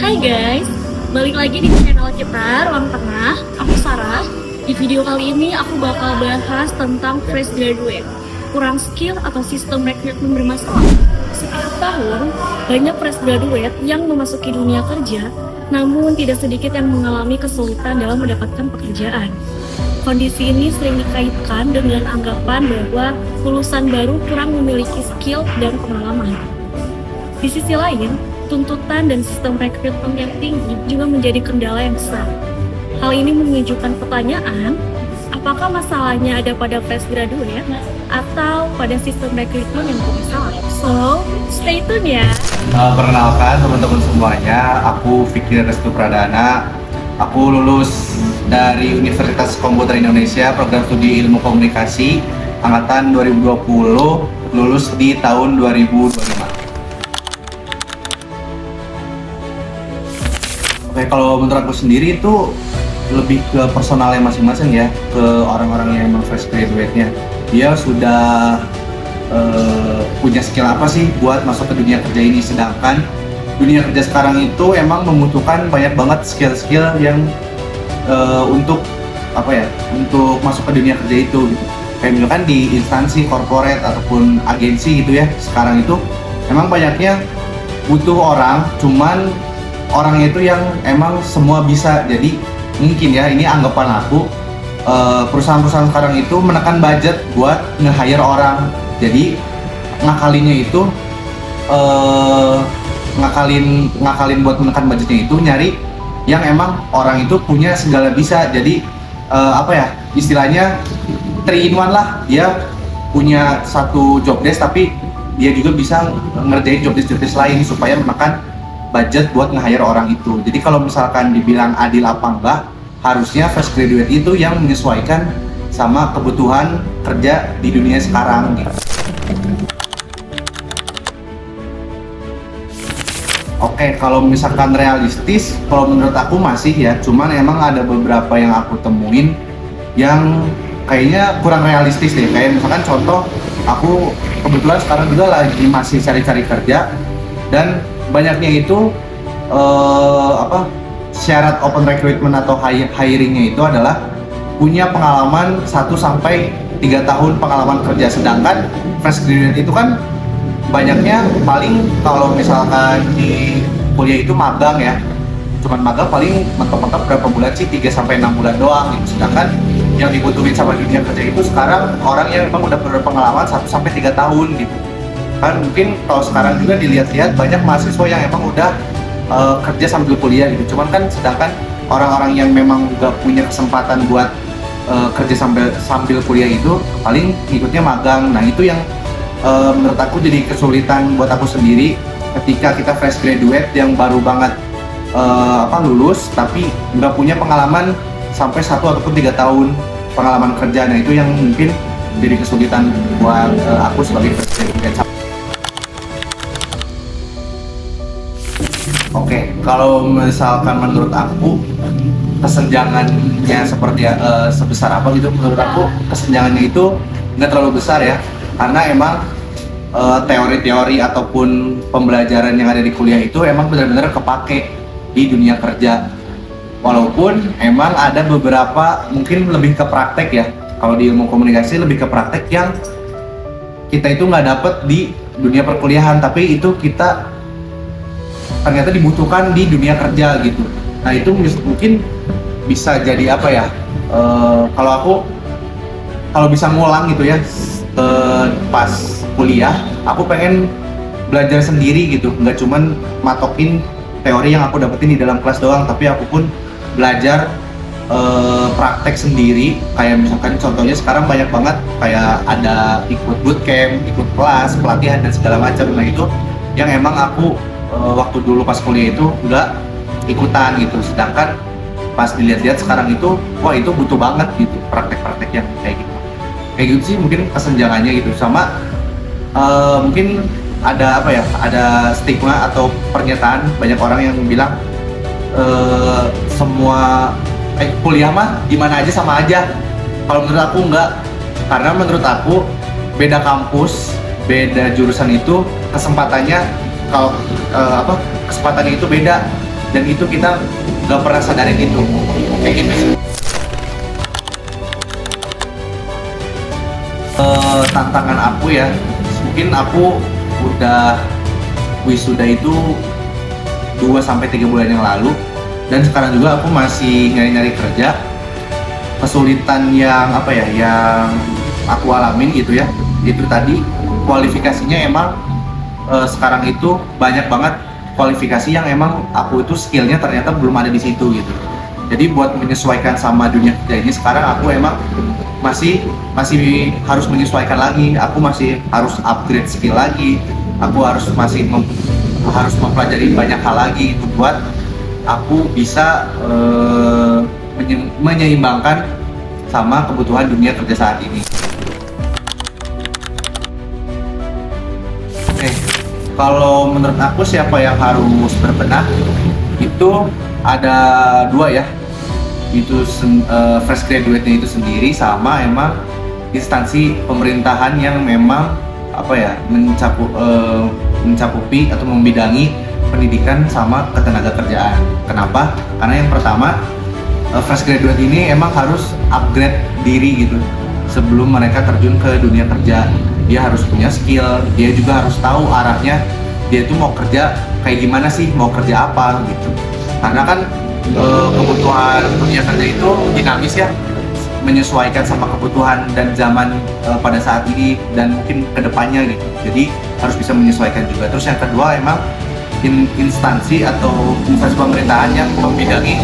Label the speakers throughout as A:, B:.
A: Hai guys, balik lagi di channel kita Ruang Tengah. Aku Sarah. Di video kali ini aku bakal bahas tentang fresh graduate, kurang skill atau sistem rekrutmen bermasalah. Setiap tahun, banyak fresh graduate yang memasuki dunia kerja, namun tidak sedikit yang mengalami kesulitan dalam mendapatkan pekerjaan. Kondisi ini sering dikaitkan dengan anggapan bahwa lulusan baru kurang memiliki skill dan pengalaman. Di sisi lain, tuntutan dan sistem rekrutmen yang tinggi juga menjadi kendala yang besar. Hal ini menunjukkan pertanyaan, apakah masalahnya ada pada fresh graduate atau pada sistem rekrutmen yang bermasalah? So, stay tune ya!
B: Perkenalkan teman-teman semuanya, aku Fikri Restu Pradana. Aku lulus dari Universitas Komputer Indonesia, program studi Ilmu Komunikasi, angkatan 2020, lulus di tahun 2025. Oke, kalau menurut aku sendiri itu lebih ke personalnya masing-masing ya, ke orang-orang yang emang fresh graduate-nya. Dia sudah punya skill apa sih buat masuk ke dunia kerja ini, sedangkan dunia kerja sekarang itu emang membutuhkan banyak banget skill-skill yang untuk untuk masuk ke dunia kerja itu gitu. Kayak misalkan di instansi corporate ataupun agensi gitu ya, sekarang itu emang banyaknya butuh orang, cuman orangnya itu yang emang semua bisa. Jadi mungkin ya, ini anggapan aku, perusahaan-perusahaan sekarang itu menekan budget buat nge-hire orang. Jadi ngakalinnya itu ngakalin buat menekan budgetnya itu nyari yang emang orang itu punya segala bisa. Jadi istilahnya 3 in 1 lah. Dia punya satu job desk tapi dia juga bisa ngerjain job desk lain supaya menekan budget buat nge-hire orang itu. Jadi kalau misalkan dibilang adil apa enggak, harusnya fresh graduate itu yang menyesuaikan sama kebutuhan kerja di dunia sekarang gitu. Oke, kalau misalkan realistis, kalau menurut aku masih ya, cuman emang ada beberapa yang aku temuin yang kayaknya kurang realistis deh. Kayak misalkan contoh, aku kebetulan sekarang juga lagi masih cari-cari kerja, dan banyaknya itu syarat open recruitment atau hiringnya itu adalah punya pengalaman 1-3 tahun pengalaman kerja, sedangkan fresh graduate itu kan banyaknya paling kalau misalkan di kuliah itu magang ya, cuman magang paling mentok-mentok berapa bulan sih, 3-6 bulan doang gitu. Sedangkan yang dibutuhin sama dunia kerja itu sekarang orang yang memang udah berpengalaman 1-3 tahun gitu kan. Mungkin kalau sekarang juga dilihat-lihat banyak mahasiswa yang emang udah kerja sambil kuliah gitu, cuman kan sedangkan orang-orang yang memang nggak punya kesempatan buat kerja sambil kuliah itu paling ikutnya magang. Nah itu yang menurut aku jadi kesulitan buat aku sendiri ketika kita fresh graduate yang baru banget lulus tapi nggak punya pengalaman sampai 1-3 tahun pengalaman kerja. Nah itu yang mungkin jadi kesulitan buat aku sebagai fresh graduate. Oke, kalau misalkan menurut aku kesenjangannya seperti sebesar apa gitu, menurut aku kesenjangannya itu nggak terlalu besar ya, karena emang teori-teori ataupun pembelajaran yang ada di kuliah itu emang benar-benar kepake di dunia kerja. Walaupun emang ada beberapa mungkin lebih ke praktek ya, kalau di ilmu komunikasi lebih ke praktek yang kita itu nggak dapet di dunia perkuliahan, tapi itu kita ternyata dibutuhkan di dunia kerja gitu. Nah itu mungkin bisa jadi kalau bisa ngulang gitu ya, pas kuliah aku pengen belajar sendiri gitu, nggak cuman matokin teori yang aku dapetin di dalam kelas doang, tapi aku pun belajar praktek sendiri. Kayak misalkan contohnya sekarang banyak banget kayak ada ikut bootcamp, ikut kelas, pelatihan dan segala macam. Nah itu yang emang aku waktu dulu pas kuliah itu nggak ikutan gitu, sedangkan pas dilihat-lihat sekarang itu wah itu butuh banget gitu praktek-praktek yang kayak gitu sih. Mungkin kesenjangannya gitu. Sama mungkin ada ada stigma atau pernyataan banyak orang yang bilang semua kuliah mah gimana aja sama aja. Kalau menurut aku enggak, karena menurut aku beda kampus, beda jurusan itu kesempatannya kesempatannya itu beda. dan itu kita nggak pernah sadarin itu kayak gitu sih. Tantangan aku ya, mungkin aku udah wisuda itu 2-3 bulan yang lalu, dan sekarang juga aku masih nyari-nyari kerja. Kesulitan yang yang aku alamin gitu ya, itu tadi kualifikasinya emang sekarang itu banyak banget kualifikasi yang emang aku itu skillnya ternyata belum ada di situ gitu. Jadi buat menyesuaikan sama dunia kerja ini sekarang aku emang masih harus menyesuaikan lagi. Aku masih harus upgrade skill lagi. Aku harus harus mempelajari banyak hal lagi itu buat aku bisa menyeimbangkan sama kebutuhan dunia kerja saat ini. Kalau menurut aku siapa yang harus berbenah itu ada 2 ya, itu fresh graduate-nya itu sendiri sama emang instansi pemerintahan yang memang mencakupi atau membidangi pendidikan sama ketenaga kerjaan. Kenapa? Karena yang pertama, fresh graduate ini emang harus upgrade diri gitu sebelum mereka terjun ke dunia kerja. Dia harus punya skill, dia juga harus tahu arahnya dia itu mau kerja kayak gimana sih, mau kerja apa gitu. Karena kan kebutuhan dunia kerja itu dinamis ya, menyesuaikan sama kebutuhan dan zaman pada saat ini dan mungkin kedepannya gitu. Jadi harus bisa menyesuaikan juga. Terus yang kedua emang instansi atau instansi pemerintahan yang membidangi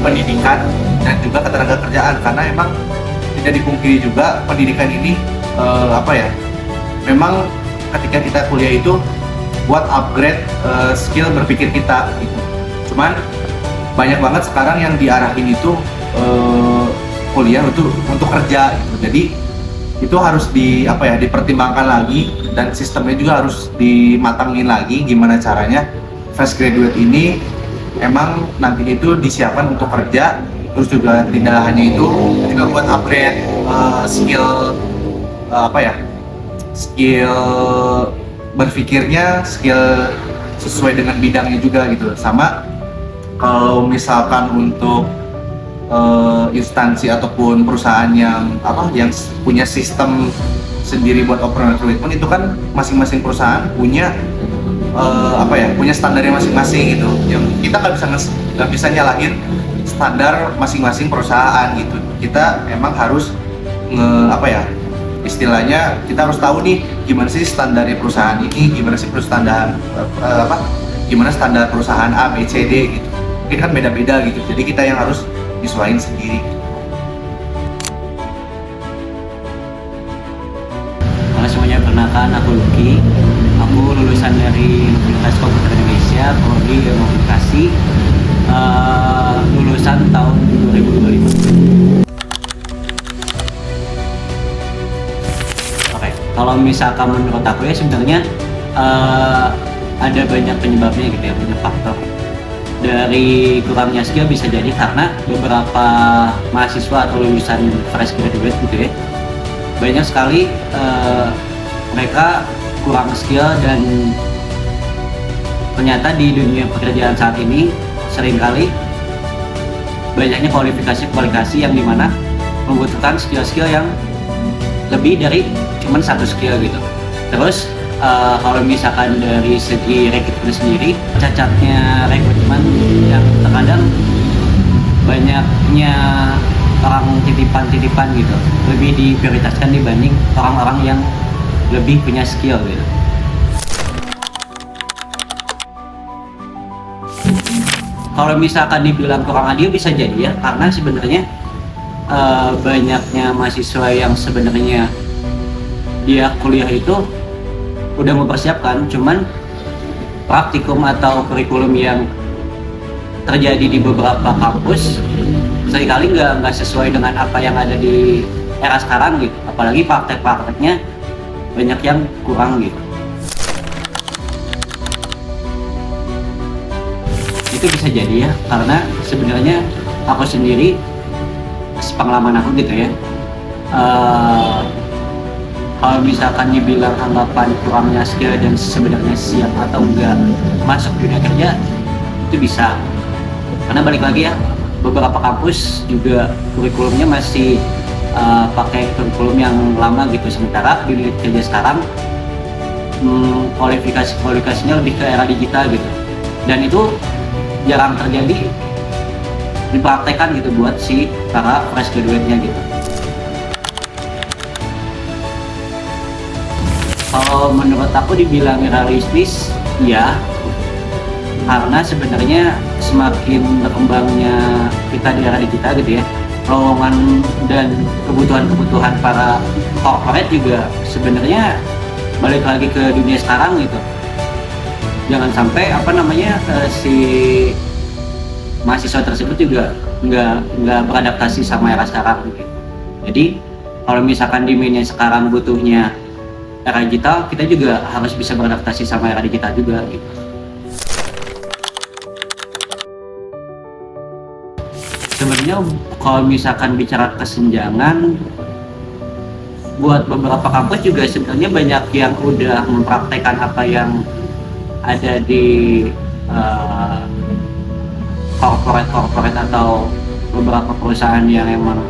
B: pendidikan dan juga ketenaga kerjaan, karena emang tidak dipungkiri juga pendidikan ini memang ketika kita kuliah itu buat upgrade skill berpikir kita gitu. Cuman banyak banget sekarang yang diarahin itu kuliah untuk kerja gitu. Jadi itu harus dipertimbangkan lagi, dan sistemnya juga harus dimatangin lagi gimana caranya fresh graduate ini emang nanti itu disiapkan untuk kerja. Terus juga tidak hanya itu, juga buat upgrade skill skill berpikirnya, skill sesuai dengan bidangnya juga gitu. Sama kalau misalkan untuk instansi ataupun perusahaan yang punya sistem sendiri buat operational recruitment, itu kan masing-masing perusahaan punya punya standarnya masing-masing gitu. Yang kita nggak bisa nyalahin standar masing-masing perusahaan gitu. Kita emang harus istilahnya kita harus tahu nih gimana sih standarnya perusahaan ini, gimana sih gimana standar perusahaan A, B, C, D gitu. Mungkin kan beda-beda gitu. Jadi kita yang harus nyesuaiin sendiri.
C: Halo semuanya, perkenalkan aku Lucky. Aku lulusan dari Universitas Komputer Indonesia, prodi Ilmu Komunikasi, lulusan tahun 2025. Oke, kalau misalkan menurut aku ya sebenarnya ada banyak penyebabnya gitu ya, banyak faktor. Dari kurangnya skill bisa jadi karena beberapa mahasiswa atau lulusan fresh graduate gitu ya, banyak sekali mereka kurang skill, dan ternyata di dunia pekerjaan saat ini seringkali banyaknya kualifikasi yang dimana membutuhkan skill-skill yang lebih dari cuman satu skill gitu. Terus kalau misalkan dari segi rekrutmen sendiri, cacatnya rekrutmen yang terkadang banyaknya orang titipan gitu lebih diprioritaskan dibanding orang-orang yang lebih punya skill gitu. Kalau misalkan dibilang kurang adil bisa jadi ya, karena sebenarnya banyaknya mahasiswa yang sebenarnya dia kuliah itu udah mempersiapkan, cuman praktikum atau kurikulum yang terjadi di beberapa kampus seringkali nggak sesuai dengan apa yang ada di era sekarang gitu. Apalagi praktek-prakteknya banyak yang kurang gitu. Itu bisa jadi ya, karena sebenarnya aku sendiri, sepengalaman aku gitu ya, kalau misalkan dibilang anggapan kurangnya skill dan sebenarnya siap atau enggak masuk dunia kerja, itu bisa. Karena balik lagi ya, beberapa kampus juga kurikulumnya masih pakai kurikulum yang lama gitu, sementara di dunia kerja sekarang kualifikasinya lebih ke era digital gitu, dan itu jarang terjadi dipraktekkan gitu buat si para fresh graduate-nya gitu. Kalau menurut aku dibilang realistis, ya, karena sebenarnya semakin berkembangnya kita di era digital gitu ya, lowongan dan kebutuhan para corporate juga sebenarnya balik lagi ke dunia sekarang gitu. Jangan sampai si mahasiswa tersebut juga nggak beradaptasi sama era sekarang gitu. Jadi kalau misalkan demandnya sekarang butuhnya era digital, kita juga harus bisa beradaptasi sama era digital juga gitu. Sebenarnya kalau misalkan bicara kesenjangan, buat beberapa kampus juga sebenarnya banyak yang udah mempraktekkan apa yang ada di corporate atau beberapa perusahaan yang emang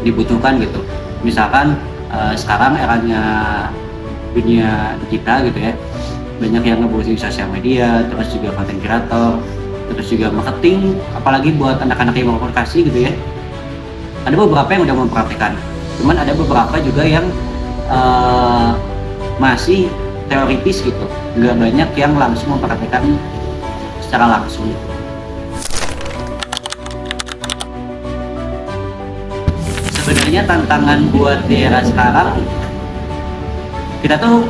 C: dibutuhkan gitu. Misalkan sekarang eranya dunia digital gitu ya, banyak yang ngebuatin sosial media, terus juga content creator, terus juga marketing, apalagi buat anak-anak yang mau komunikasi gitu ya. Ada beberapa yang udah mempraktikkan, cuman ada beberapa juga yang masih teoritis gitu, nggak banyak yang langsung mempraktikkan secara langsung. Sebenarnya tantangan buat di era sekarang, kita tuh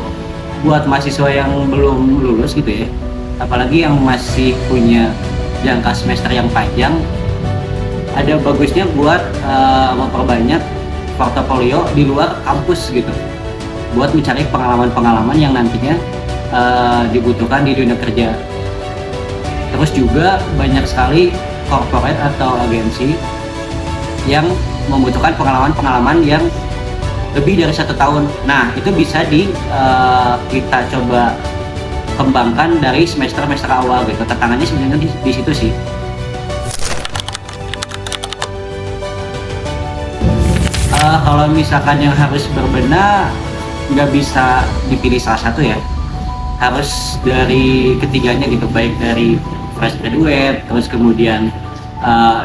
C: buat mahasiswa yang belum lulus gitu ya, apalagi yang masih punya jangka semester yang panjang, ada bagusnya buat memperbanyak portofolio di luar kampus gitu, buat mencari pengalaman-pengalaman yang nantinya dibutuhkan di dunia kerja. Terus juga banyak sekali corporate atau agensi yang membutuhkan pengalaman-pengalaman yang lebih dari 1 tahun. Nah, itu bisa kita coba kembangkan dari semester awal gitu. Tantangannya sebenarnya di situ sih. Kalau misalkan yang harus berbenah, nggak bisa dipilih salah satu ya, harus dari ketiganya gitu, baik dari fresh graduate, terus kemudian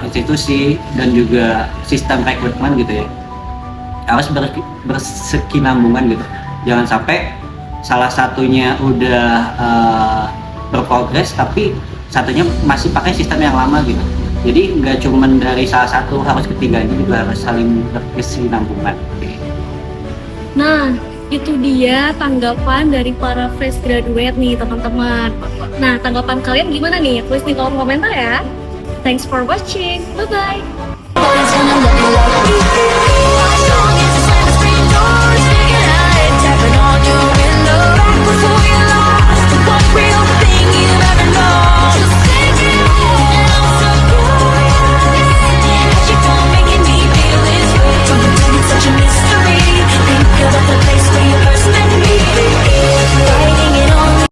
C: institusi, dan juga sistem rekrutmen gitu ya, harus berkesinambungan gitu. Jangan sampai salah satunya udah berprogres tapi satunya masih pakai sistem yang lama gitu. Jadi nggak cuma dari salah satu, harus ketiganya juga harus saling berkesinambungan.
A: Nah, itu dia tanggapan dari para fresh graduate nih teman-teman. Nah, tanggapan kalian gimana nih? Tulis di kolom komentar ya. Thanks for watching. Bye-bye.